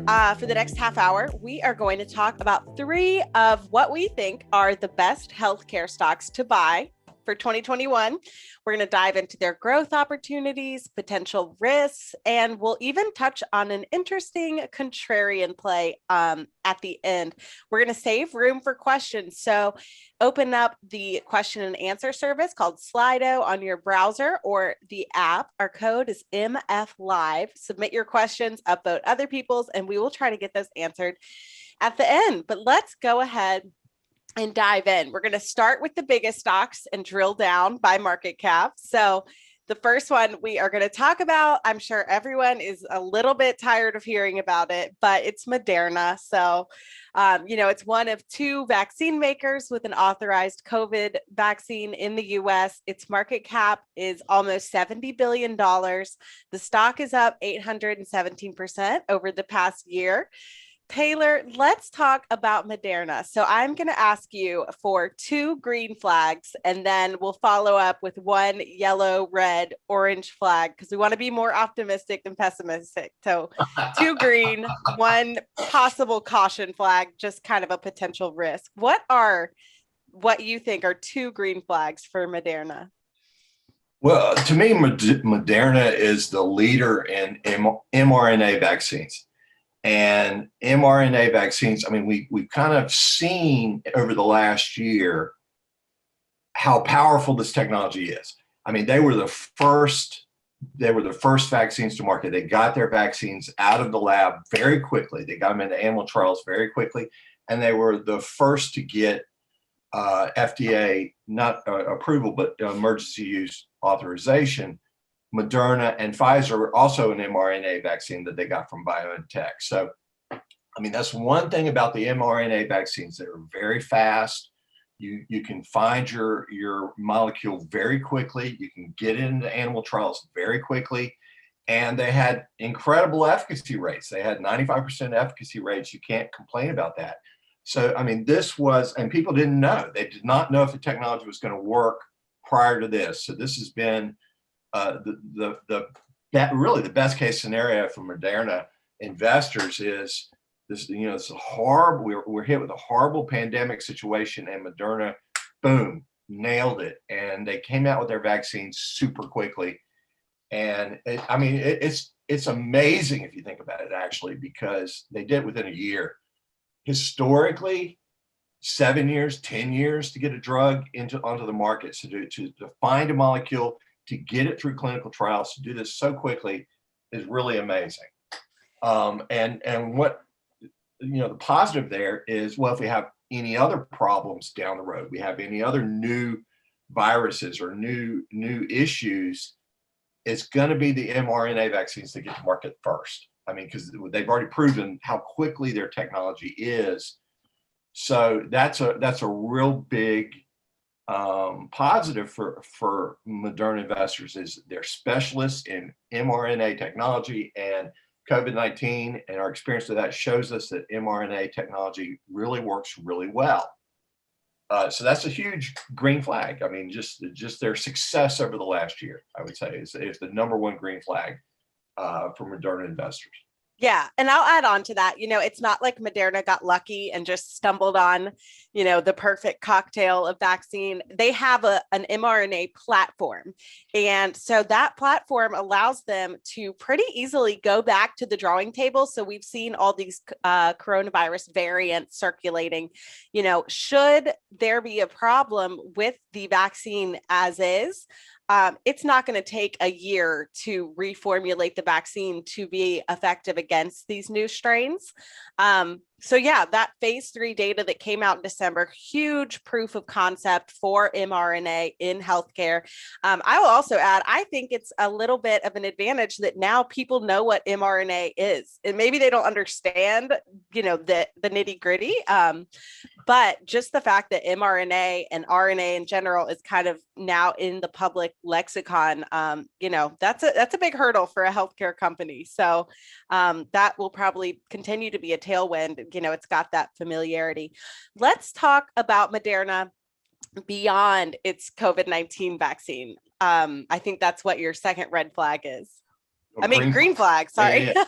for the next half hour, we are going to talk about three of what we think are the best healthcare stocks to buy for 2021. We're going to dive into their growth opportunities, potential risks, and we'll even touch on an interesting contrarian play at the end. We're going to save room for questions. So open up the question and answer service called Slido on your browser or the app. Our code is MF Live. Submit your questions, upvote other people's, and we will try to get those answered at the end. But let's go ahead and dive in. We're going to start with the biggest stocks and drill down by market cap. So the first one we are going to talk about, I'm sure everyone is a little bit tired of hearing about it, but it's Moderna. So, it's one of two vaccine makers with an authorized COVID vaccine in the US. Its market cap is almost $70 billion. The stock is up 817% over the past year. Taylor, let's talk about Moderna. So I'm going to ask you for two green flags, and then we'll follow up with one yellow, red, orange flag, because we want to be more optimistic than pessimistic. So two green, one possible caution flag, just kind of a potential risk. What you think are two green flags for Moderna? Well, to me, Moderna is the leader in mRNA vaccines. And mRNA vaccines, I mean, we've kind of seen over the last year how powerful this technology is. I mean, they were the first vaccines to market. They got their vaccines out of the lab very quickly. They got them into animal trials very quickly. And they were the first to get FDA, not approval, but emergency use authorization. Moderna and Pfizer were also an mRNA vaccine that they got from BioNTech. So, I mean, that's one thing about the mRNA vaccines. They're very fast. You can find your molecule very quickly. You can get into animal trials very quickly. And they had incredible efficacy rates. They had 95% efficacy rates. You can't complain about that. So, I mean, and people didn't know. They did not know if the technology was going to work prior to this. So this has been really the best case scenario for Moderna investors is this. It's a horrible. We're hit with a horrible pandemic situation, and Moderna, boom, nailed it, and they came out with their vaccine super quickly. And it's amazing if you think about it, actually, because they did it within a year. Historically, 7 years, 10 years to get a drug onto the market. So to find a molecule, to get it through clinical trials, to do this so quickly is really amazing. And what, the positive there is, well, if we have any other problems down the road, we have any other new viruses or new issues, it's going to be the mRNA vaccines that get to market first. I mean, because they've already proven how quickly their technology is. So that's a real big positive for Moderna investors. Is they're specialists in mRNA technology, and COVID-19 and our experience with that shows us that mRNA technology really works really well. So that's a huge green flag. I mean, just their success over the last year, I would say, is the number one green flag for Moderna investors. Yeah. And I'll add on to that. It's not like Moderna got lucky and just stumbled on, the perfect cocktail of vaccine. They have an mRNA platform. And so that platform allows them to pretty easily go back to the drawing table. So we've seen all these coronavirus variants circulating. Should there be a problem with the vaccine as is, it's not going to take a year to reformulate the vaccine to be effective against these new strains. So yeah, that phase 3 data that came out in December, huge proof of concept for mRNA in healthcare. I will also add, I think it's a little bit of an advantage that now people know what mRNA is, and maybe they don't understand, the nitty gritty. But just the fact that mRNA and RNA in general is kind of now in the public lexicon, that's a big hurdle for a healthcare company. So that will probably continue to be a tailwind. It's got that familiarity. Let's talk about Moderna beyond its COVID-19 vaccine. I think that's what your second red flag is. or I mean, green flag, Yeah, sorry. yeah.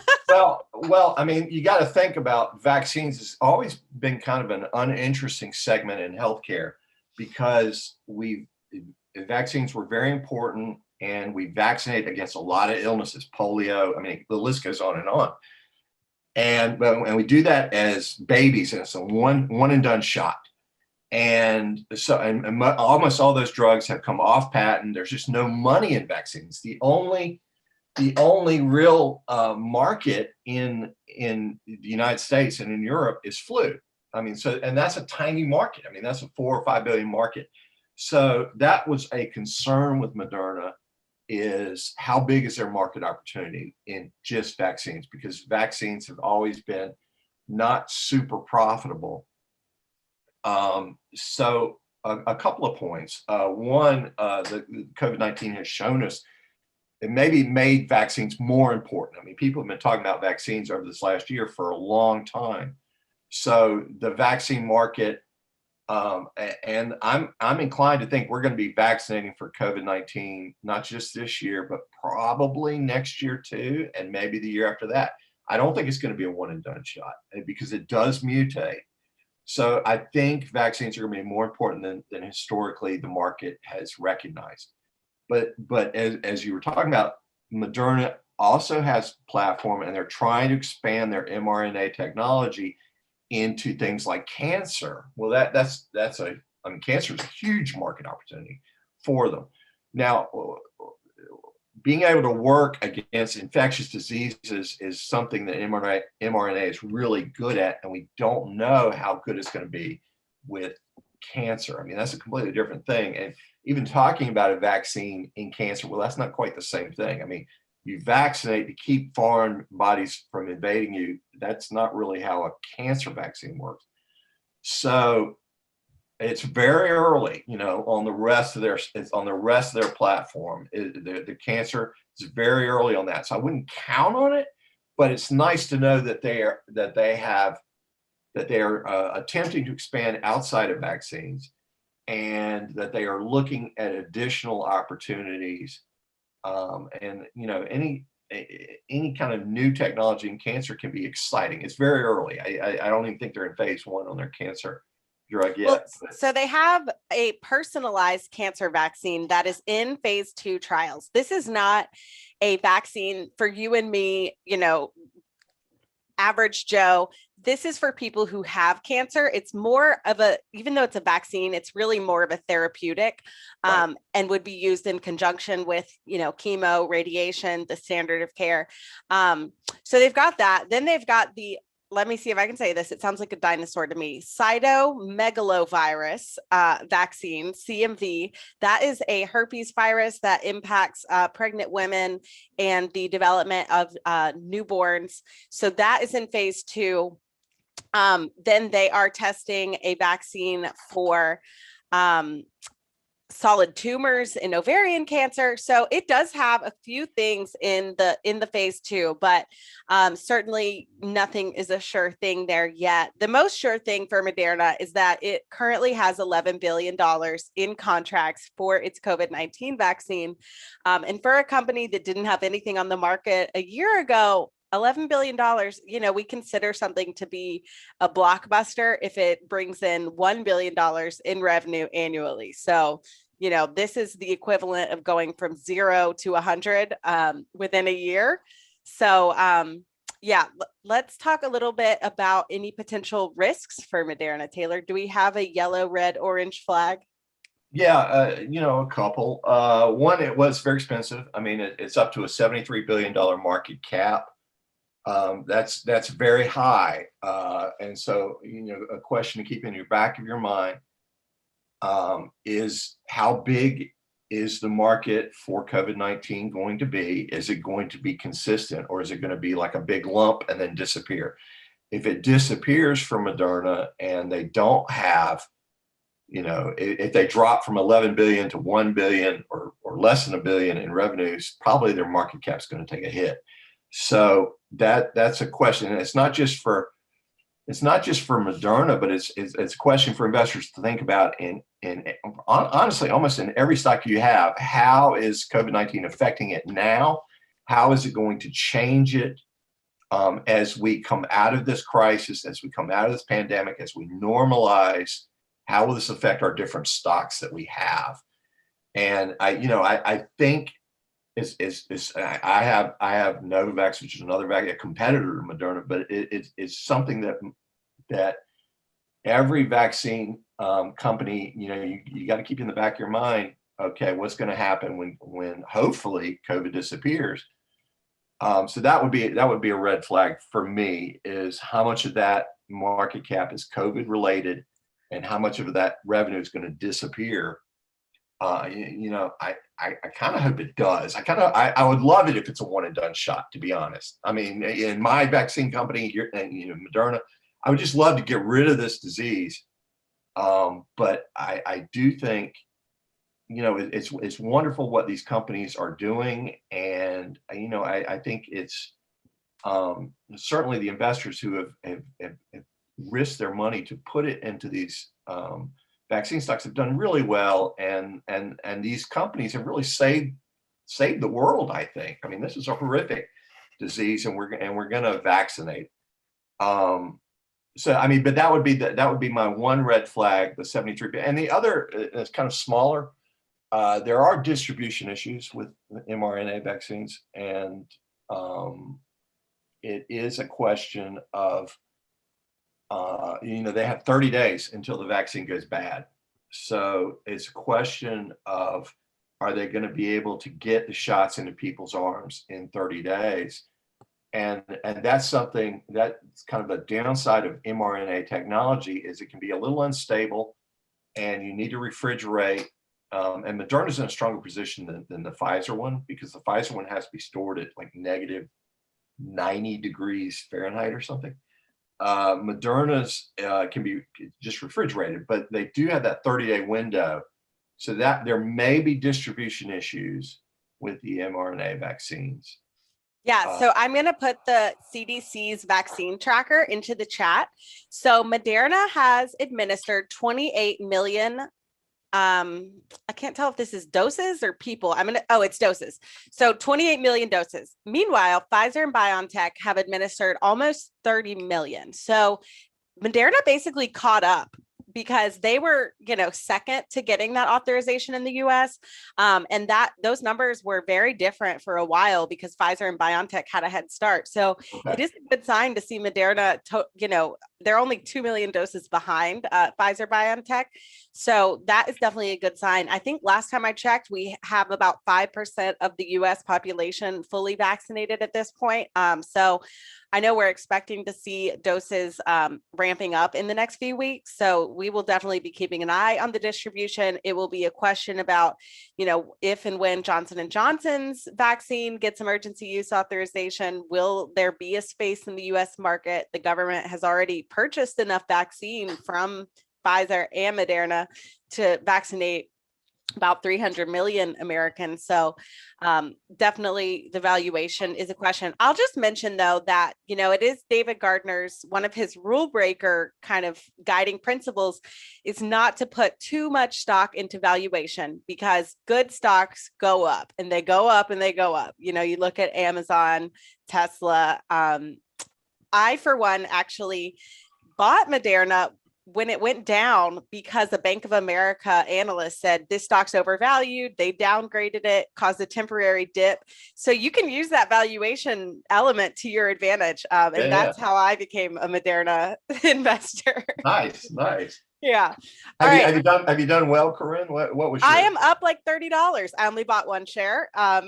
Well, I mean, you got to think about vaccines. Has always been kind of an uninteresting segment in healthcare because vaccines were very important, and we vaccinate against a lot of illnesses, polio. I mean, the list goes on and on. And we do that as babies, and it's a one and done shot. And so, almost all those drugs have come off patent. There's just no money in vaccines. The only real market in the United States and in Europe is flu. I mean, and that's a tiny market. I mean, that's a 4 or 5 billion market. So that was a concern with Moderna, is how big is their market opportunity in just vaccines, because vaccines have always been not super profitable. So a couple of points. One, the COVID-19 has shown us it maybe made vaccines more important. I mean, people have been talking about vaccines over this last year for a long time. So the vaccine market, and I'm inclined to think we're going to be vaccinating for COVID-19, not just this year, but probably next year too, and maybe the year after that. I don't think it's going to be a one and done shot because it does mutate. So I think vaccines are going to be more important than historically the market has recognized. But as you were talking about, Moderna also has platform, and they're trying to expand their mRNA technology into things like cancer. Well, cancer is a huge market opportunity for them. Now, being able to work against infectious diseases is something that mRNA is really good at, and we don't know how good it's going to be with cancer. I mean, that's a completely different thing. And even talking about a vaccine in cancer, well, that's not quite the same thing. I mean, you vaccinate to keep foreign bodies from invading you. That's not really how a cancer vaccine works. So it's very early, on the rest of their platform. The cancer is very early on that. So I wouldn't count on it, but it's nice to know that they are attempting to expand outside of vaccines, and that they are looking at additional opportunities. And any kind of new technology in cancer can be exciting. It's very early. I don't even think they're in phase 1 on their cancer drug yet. Well, so they have a personalized cancer vaccine that is in phase 2 trials. This is not a vaccine for you and me, average Joe. This is for people who have cancer. It's more of even though it's a vaccine, it's really more of a therapeutic, and would be used in conjunction with, chemo, radiation, the standard of care. So they've got that. Then they've got let me see if I can say this. It sounds like a dinosaur to me. Cytomegalovirus vaccine, CMV. That is a herpes virus that impacts pregnant women and the development of newborns. So that is in phase 2. Then they are testing a vaccine for solid tumors in ovarian cancer. So it does have a few things in the phase 2, but certainly nothing is a sure thing there yet. The most sure thing for Moderna is that it currently has $11 billion in contracts for its COVID-19 vaccine. And for a company that didn't have anything on the market a year ago, $11 billion, we consider something to be a blockbuster if it brings in $1 billion in revenue annually. So, this is the equivalent of going from 0 to 100 within a year. So, let's talk a little bit about any potential risks for Moderna. Taylor, do we have a yellow, red, orange flag? Yeah, a couple. One, it was very expensive. I mean, it's up to a $73 billion market cap. That's very high. And so, a question to keep in your back of your mind is how big is the market for COVID-19 going to be? Is it going to be consistent, or is it going to be like a big lump and then disappear? If it disappears from Moderna and they don't have, if they drop from 11 billion to 1 billion or less than a billion in revenues, probably their market cap is going to take a hit. So that's a question. And it's not just for Moderna, but it's a question for investors to think about in honestly, almost in every stock you have. How is COVID-19 affecting it now? How is it going to change it as we come out of this crisis, as we come out of this pandemic, as we normalize? How will this affect our different stocks that we have? And I think I have Novavax, which is another a competitor to Moderna, but it's something that every vaccine company, you got to keep in the back of your mind. Okay, what's going to happen when hopefully COVID disappears? So that would be a red flag for me, is how much of that market cap is COVID related, and how much of that revenue is going to disappear. I kind of hope it does. I would love it if it's a one and done shot, to be honest. I mean, in my vaccine company here, and Moderna, I would just love to get rid of this disease. But I do think, it's wonderful what these companies are doing. And, I think it's certainly the investors who have risked their money to put it into these vaccine stocks have done really well. And these companies have really saved the world, I think. I mean, this is a horrific disease, and we're going to vaccinate. So, I mean, but that would be my one red flag, the 73. And the other is kind of smaller. There are distribution issues with mRNA vaccines, and it is a question of, they have 30 days until the vaccine goes bad. So it's a question of, are they going to be able to get the shots into people's arms in 30 days? And that's something that's kind of the downside of mRNA technology, is it can be a little unstable, and you need to refrigerate. And Moderna's in a stronger position than the Pfizer one, because the Pfizer one has to be stored at like negative 90 degrees Fahrenheit or something. Moderna's can be just refrigerated, but they do have that 30-day window, so that there may be distribution issues with the mRNA vaccines. Yeah, so I'm going to put the CDC's vaccine tracker into the chat. So Moderna has administered 28 million. I can't tell if this is doses or people. It's doses. So 28 million doses. Meanwhile, Pfizer and BioNTech have administered almost 30 million. So Moderna basically caught up, because they were, second to getting that authorization in the US. And those numbers were very different for a while, because Pfizer and BioNTech had a head start. So It is a good sign to see Moderna, they're only 2 million doses behind Pfizer BioNTech. So that is definitely a good sign. I think last time I checked, we have about 5% of the US population fully vaccinated at this point. So I know we're expecting to see doses ramping up in the next few weeks. So we will definitely be keeping an eye on the distribution. It will be a question about, if and when Johnson & Johnson's vaccine gets emergency use authorization, will there be a space in the US market? The government has already purchased enough vaccine from Pfizer and Moderna to vaccinate about 300 million Americans. So definitely the valuation is a question. I'll just mention, though, that, it is David Gardner's, one of his rule breaker kind of guiding principles is not to put too much stock into valuation, because good stocks go up and they go up and they go up. You look at Amazon, Tesla. I, for one, actually bought Moderna when it went down, because the Bank of America analyst said this stock's overvalued. They downgraded it, caused a temporary dip. So you can use that valuation element to your advantage. That's how I became a Moderna investor. Nice. Yeah. Have you done well, Corinne? What was I am up like $30. I only bought one share. I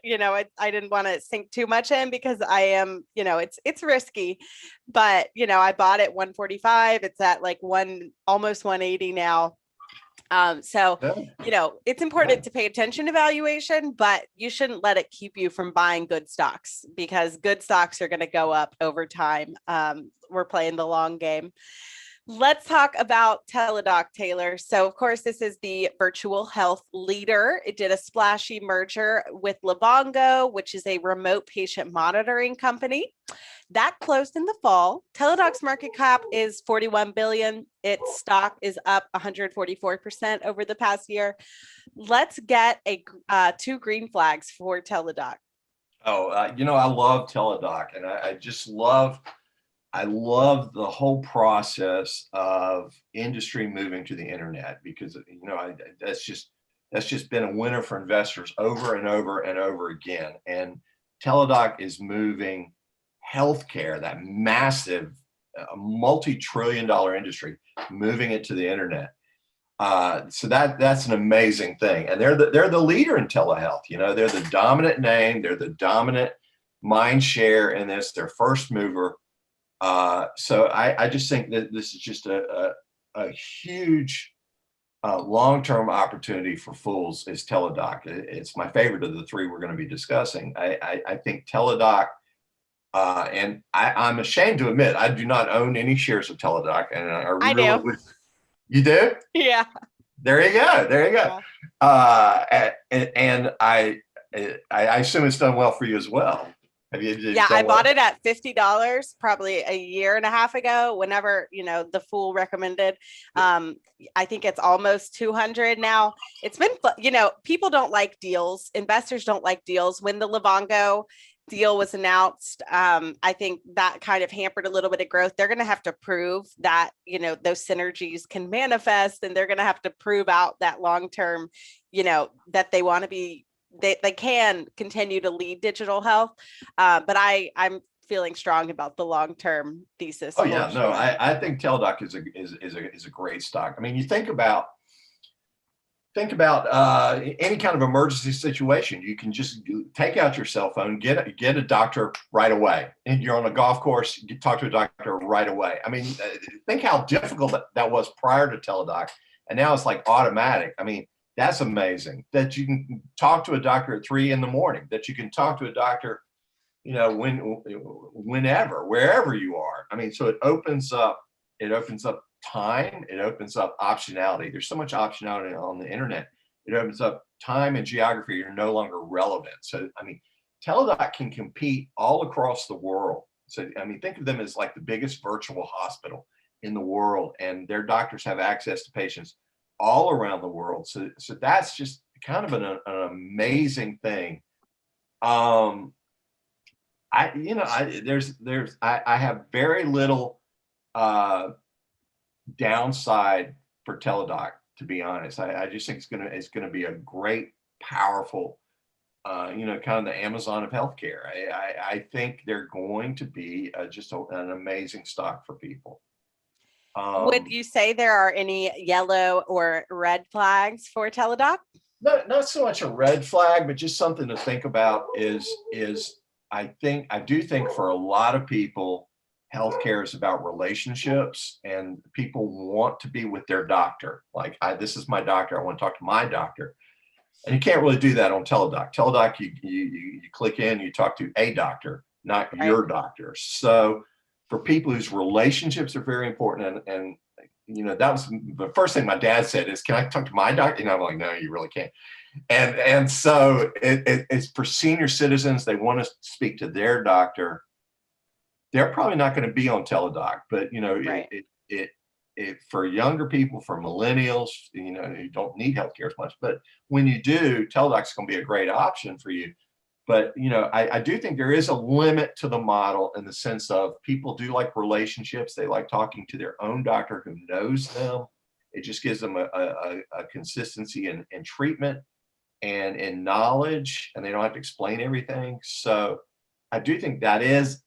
didn't want to sink too much in, because I am, it's risky, but I bought it 145. It's at like almost 180 now. It's important to pay attention to valuation, but you shouldn't let it keep you from buying good stocks, because good stocks are going to go up over time. We're playing the long game. Let's talk about Teladoc, Taylor. So, of course, this is the virtual health leader. It did a splashy merger with Livongo, which is a remote patient monitoring company. That closed in the fall. Teladoc's market cap is 41 billion. Its stock is up 144% over the past year. Let's get two green flags for Teladoc. Oh, I love Teladoc, and I just I love the whole process of industry moving to the internet because that's just been a winner for investors over and over and over again. And Teladoc is moving healthcare, that massive, multi-trillion-dollar industry, moving it to the internet. So that's an amazing thing, and they're the leader in telehealth. They're the dominant name, they're the dominant mind share in this. They're first mover. So I just think that this is just a huge long-term opportunity for Fools is Teladoc. It's my favorite of the three we're going to be discussing. I think Teladoc, and I'm ashamed to admit I do not own any shares of Teladoc, and I I really do. would. You do? Yeah. There you go. There you go. And I assume it's done well for you as well. Yeah, I bought it at $50 probably a year and a half ago, whenever, the Fool recommended. I think it's almost 200 now. It's been, people don't like deals. Investors don't like deals. When the Livongo deal was announced, I think that kind of hampered a little bit of growth. They're going to have to prove that, those synergies can manifest, and they're going to have to prove out that long-term, that they want to be, they can continue to lead digital health. But I'm feeling strong about the long-term thesis. Oh yeah, no, I think Teladoc is a great stock. I mean, you think about any kind of emergency situation. You can just take out your cell phone, get a doctor right away. And you're on a golf course, you talk to a doctor right away. I mean, think how difficult that was prior to Teladoc, and now it's like automatic. I mean, that's amazing that you can talk to a doctor at 3 a.m, that you can talk to a doctor, whenever, wherever you are. I mean, so it opens up time, it opens up optionality. There's so much optionality on the internet. It opens up time and geography are no longer relevant. So, I mean, Teladoc can compete all across the world. So, I mean, think of them as like the biggest virtual hospital in the world, and their doctors have access to patients all around the world. So that's just kind of an amazing thing. I have very little downside for Teladoc, to be honest. I just think it's gonna be a great, powerful, kind of the Amazon of healthcare. I think they're going to be just an amazing stock for people. Would you say there are any yellow or red flags for Teladoc? Not so much a red flag, but just something to think about is I do think for a lot of people, healthcare is about relationships, and people want to be with their doctor. Like, this is my doctor. I want to talk to my doctor. And you can't really do that on Teladoc. Teladoc, you click in, you talk to a doctor, not Right. your doctor. So for people whose relationships are very important, and that was the first thing my dad said is, "Can I talk to my doctor?" And I'm like, "No, you really can't." And so it's for senior citizens. They want to speak to their doctor. They're probably not going to be on Teladoc, but Right. it for younger people, for millennials, you don't need healthcare as much, but when you do, Teladoc's going to be a great option for you. But I do think there is a limit to the model in the sense of people do like relationships. They like talking to their own doctor who knows them. It just gives them a consistency in treatment and in knowledge, and they don't have to explain everything. So I do think that is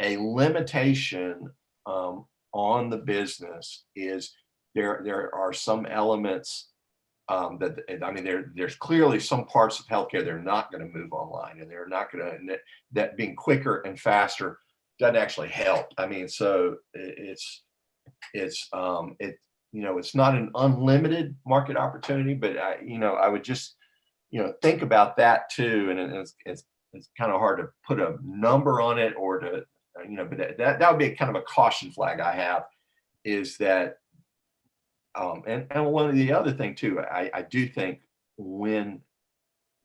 a limitation on the business. Is there are some elements that, I mean, there's clearly some parts of healthcare they're not going to move online, and they're not going to, that being quicker and faster doesn't actually help. I mean, so it's not an unlimited market opportunity, but I would just think about that too. And it's kind of hard to put a number on it, or to but that would be kind of a caution flag I have, is that and one of the other thing too, I do think when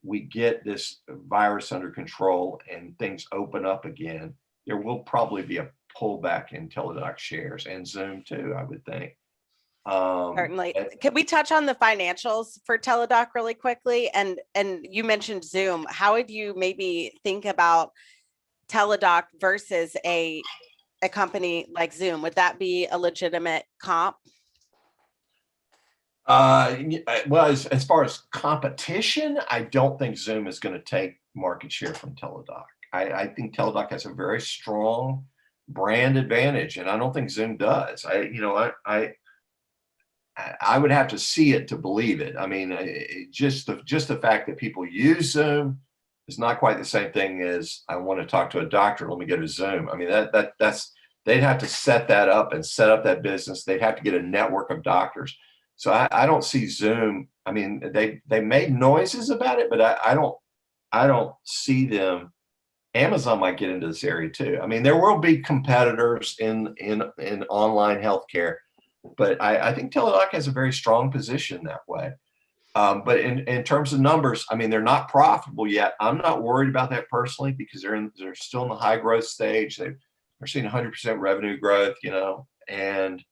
we get this virus under control and things open up again, there will probably be a pullback in Teladoc shares, and Zoom too, I would think. Certainly. Could we touch on the financials for Teladoc really quickly? And you mentioned Zoom. How would you maybe think about Teladoc versus a company like Zoom? Would that be a legitimate comp? Well, as far as competition, I don't think Zoom is going to take market share from Teladoc. I think Teladoc has a very strong brand advantage, and I don't think Zoom does. I would have to see it to believe it. I mean, just the fact that people use Zoom is not quite the same thing as I want to talk to a doctor. Let me go to Zoom. I mean, that's they'd have to set that up and set up that business. They'd have to get a network of doctors. So I don't see Zoom. I mean, they made noises about it, but I don't see them. Amazon might get into this area too. I mean, there will be competitors in online healthcare, but I think Teladoc has a very strong position that way. But in terms of numbers, I mean, they're not profitable yet. I'm not worried about that personally because they're still in the high growth stage. They're seeing 100% revenue growth, and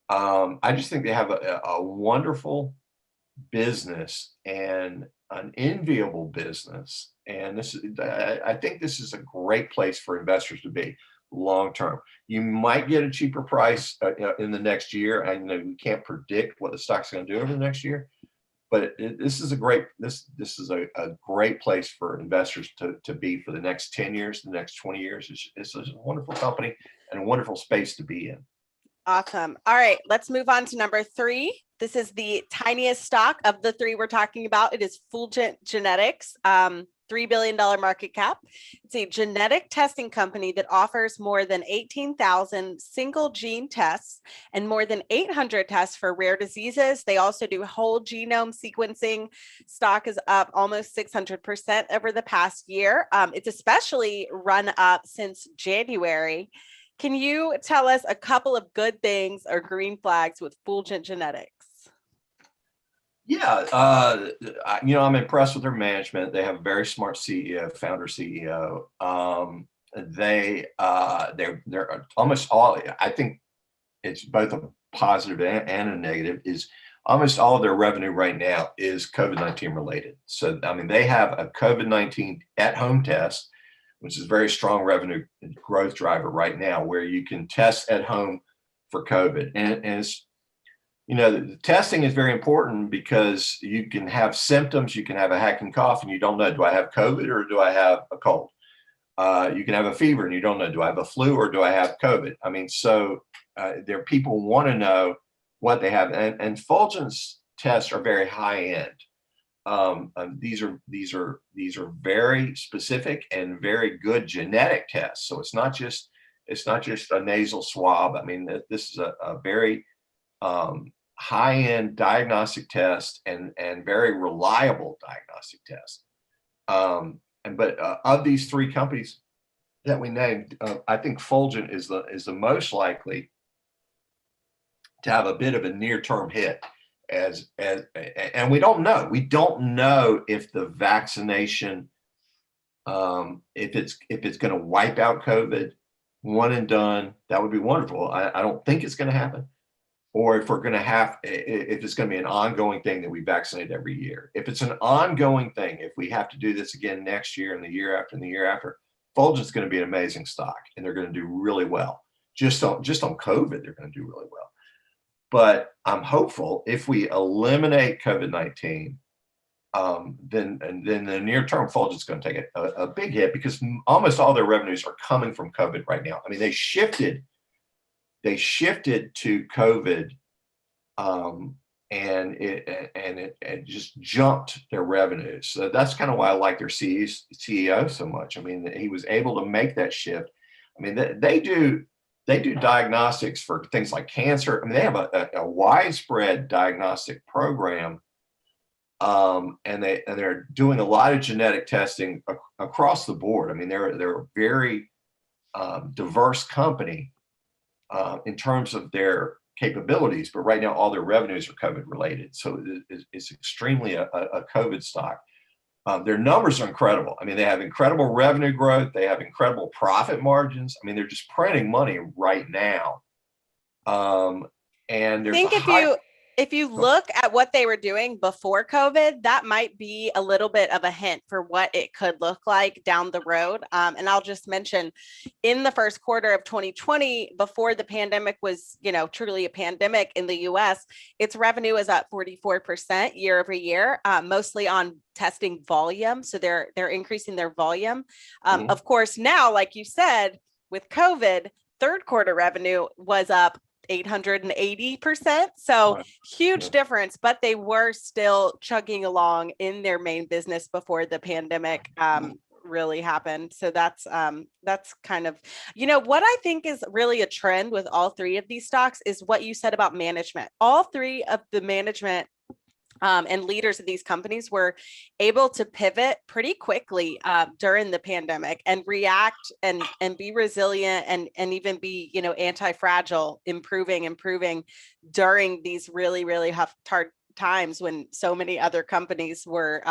I just think they have a wonderful business and an enviable business. And I think this is a great place for investors to be long term. You might get a cheaper price in the next year. I know we can't predict what the stock's going to do over the next year, but this is a great place for investors to be for the next 10 years, the next 20 years. It's a wonderful company and a wonderful space to be in. Awesome. All right, let's move on to number 3. This is the tiniest stock of the 3 we're talking about. It is Fulgent Genetics, $3 billion market cap. It's a genetic testing company that offers more than 18,000 single gene tests and more than 800 tests for rare diseases. They also do whole genome sequencing. Stock is up almost 600% over the past year. It's especially run up since January. Can you tell us a couple of good things or green flags with Fulgent Genetics? Yeah, I'm impressed with their management. They have a very smart CEO, founder CEO. They're almost all. I think it's both a positive and a negative. Is almost all of their revenue right now is COVID-19 related. So I mean, they have a COVID-19 at-home test, which is a very strong revenue growth driver right now, where you can test at home for COVID. And it's, the testing is very important because you can have symptoms, you can have a hacking cough and you don't know, do I have COVID or do I have a cold? You can have a fever and you don't know, do I have a flu or do I have COVID? I mean, so there people want to know what they have. And Fulgent's tests are very high end. These are very specific and very good genetic tests. So it's not just a nasal swab. I mean, this is a very high-end diagnostic test and very reliable diagnostic test. But of these 3 companies that we named, I think Fulgent is the most likely to have a bit of a near-term hit. And we don't know if the vaccination, if it's going to wipe out COVID, one and done. That would be wonderful. I don't think it's going to happen, or if it's going to be an ongoing thing that we vaccinate every year. If it's an ongoing thing, if we have to do this again next year and the year after and the year after, Fulgent's going to be an amazing stock, and they're going to do really well. Just on COVID, they're going to do really well. But I'm hopeful if we eliminate COVID-19, then in the near term, Fulgent's going to take a big hit because almost all their revenues are coming from COVID right now. I mean, they shifted to COVID, and it just jumped their revenues. So that's kind of why I like their CEO so much. I mean, he was able to make that shift. I mean, they do diagnostics for things like cancer. I mean, they have a widespread diagnostic program, and they're doing a lot of genetic testing across the board. I mean, they're a very diverse company in terms of their capabilities, but right now all their revenues are COVID related. So it's extremely a COVID stock. Their numbers are incredible. I mean, they have incredible revenue growth. They have incredible profit margins. I mean, they're just printing money right now. And I there's a think high. if you look at what they were doing before COVID, that might be a little bit of a hint for what it could look like down the road. And I'll just mention, in the first quarter of 2020, before the pandemic was, truly a pandemic in the U.S., its revenue is up 44% year over year, mostly on testing volume. So they're increasing their volume. Of course, now, like you said, with COVID, third quarter revenue was up 880%. So Right. huge Yeah. difference, but they were still chugging along in their main business before the pandemic really happened. So that's kind of, what I think is really a trend with all three of these stocks is what you said about management. All three of the management and leaders of these companies were able to pivot pretty quickly during the pandemic and react and be resilient and even be anti-fragile, improving during these really hard times when so many other companies were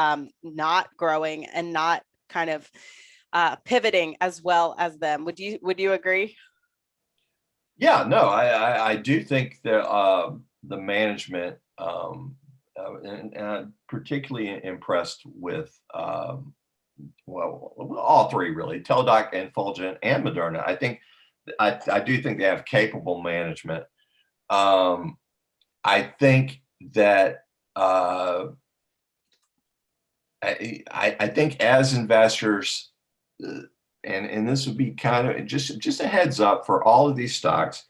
not growing and not kind of pivoting as well as them. Would you agree? Yeah, no, I do think that the management, and I'm particularly impressed with, well, all three really, Teladoc and Fulgent and Moderna. I do think they have capable management. I think that I think as investors, and this would be kind of just a heads up for all of these stocks.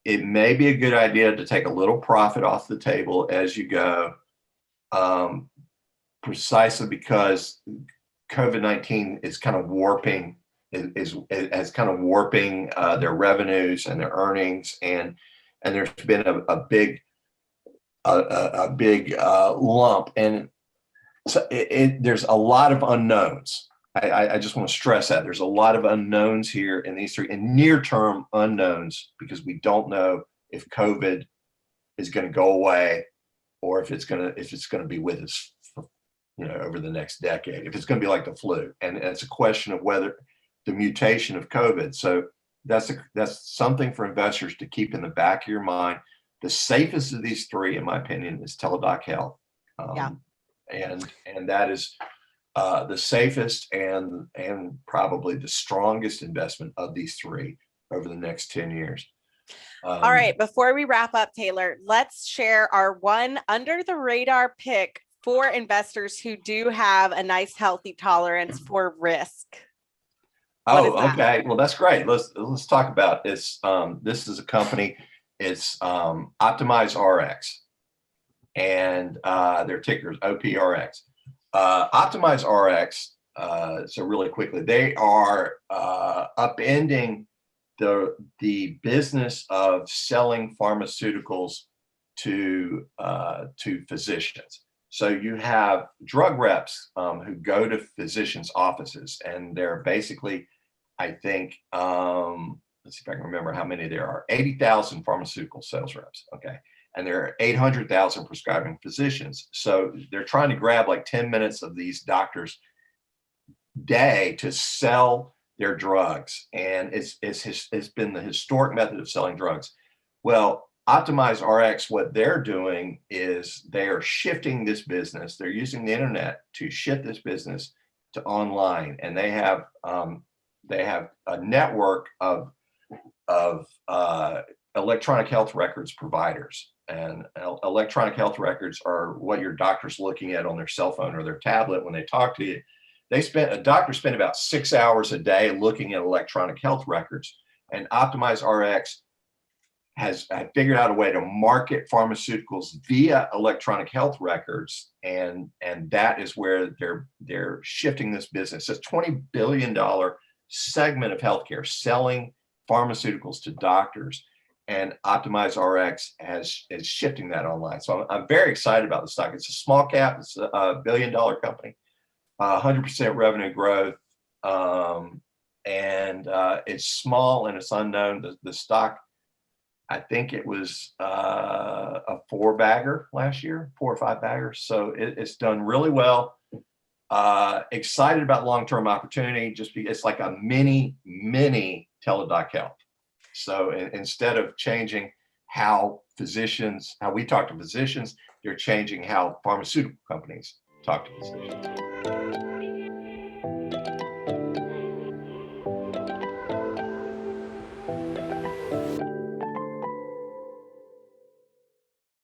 It may be a good idea to take a little profit off the table as you go, precisely because COVID-19 is kind of warping has kind of warping their revenues and their earnings, and there's been a big lump, and so there's a lot of unknowns. I just want to stress that there's a lot of unknowns here in these three, and near-term unknowns, because we don't know if COVID is going to go away or if it's going to be with us, over the next decade. If it's going to be like the flu, and it's a question of whether the mutation of COVID. So that's something for investors to keep in the back of your mind. The safest of these three, in my opinion, is Teladoc Health. Yeah. And that is the safest and probably the strongest investment of these three over the next 10 years. All right, before we wrap up, Taylor, let's share our one under the radar pick for investors who do have a nice healthy tolerance for risk. Okay. Well, that's great. Let's talk about this. This is a company. It's Optimize RX, and their ticker is OPRX. Optimize RX. So really quickly, they are upending the business of selling pharmaceuticals to physicians. So you have drug reps who go to physicians' offices, and they're basically, I think, let's see if I can remember how many there are. 80,000 pharmaceutical sales reps. Okay. And there are 800,000 prescribing physicians. So they're trying to grab like 10 minutes of these doctors' day to sell their drugs. And it's been the historic method of selling drugs. Well, Optimize RX, what they're doing is they are shifting this business. They're using the internet to shift this business to online. And they have a network of electronic health records providers. And electronic health records are what your doctor's looking at on their cell phone or their tablet when they talk to you. A doctor spent about 6 hours a day looking at electronic health records, and Optimize RX has figured out a way to market pharmaceuticals via electronic health records, and that is where they're shifting this business. It's a $20 billion segment of healthcare, selling pharmaceuticals to doctors, and Optimize RX is shifting that online. So I'm very excited about the stock. It's a small cap. It's a $1 billion company, 100% revenue growth, and it's small and it's unknown. The stock, I think it was a 4-bagger last year, 4 or 5 baggers. So it's done really well. Excited about long-term opportunity. It's like a mini Teladoc Health. So instead of changing how we talk to physicians, you're changing how pharmaceutical companies talk to physicians.